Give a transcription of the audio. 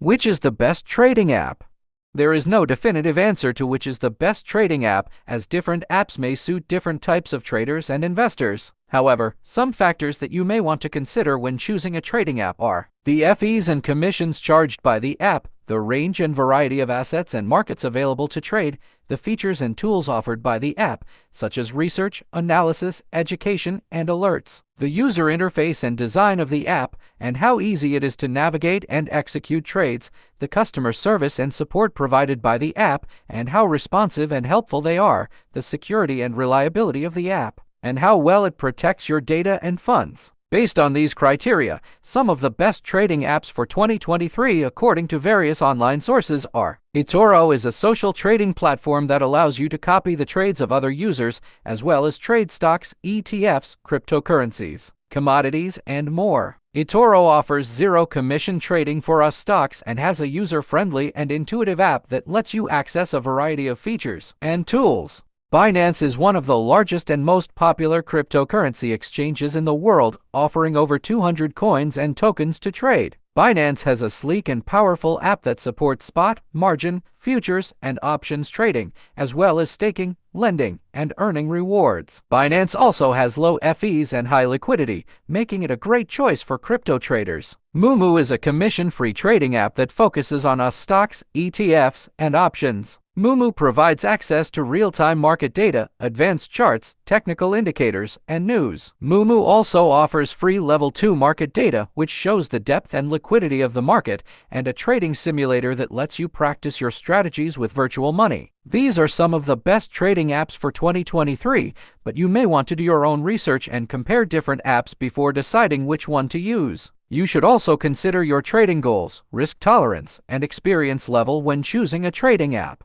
Which is the best trading app? There is no definitive answer to which is the best trading app, as different apps may suit different types of traders and investors. However, some factors that you may want to consider when choosing a trading app are the fees and commissions charged by the app, the range and variety of assets and markets available to trade, the features and tools offered by the app, such as research, analysis, education, and alerts, the user interface and design of the app, and how easy it is to navigate and execute trades, the customer service and support provided by the app, and how responsive and helpful they are, the security and reliability of the app, and how well it protects your data and funds. Based on these criteria, some of the best trading apps for 2023 according to various online sources are: eToro is a social trading platform that allows you to copy the trades of other users, as well as trade stocks, ETFs, cryptocurrencies, commodities, and more. eToro offers zero commission trading for US stocks and has a user-friendly and intuitive app that lets you access a variety of features and tools. Binance is one of the largest and most popular cryptocurrency exchanges in the world, offering over 200 coins and tokens to trade. Binance has a sleek and powerful app that supports spot, margin, futures, and options trading, as well as staking, lending, and earning rewards. Binance also has low fees and high liquidity, making it a great choice for crypto traders. Moomoo is a commission-free trading app that focuses on US stocks, ETFs, and options. Moomoo provides access to real-time market data, advanced charts, technical indicators, and news. Moomoo also offers free Level 2 market data, which shows the depth and liquidity of the market, and a trading simulator that lets you practice your strategies with virtual money. These are some of the best trading apps for 2023, but you may want to do your own research and compare different apps before deciding which one to use. You should also consider your trading goals, risk tolerance, and experience level when choosing a trading app.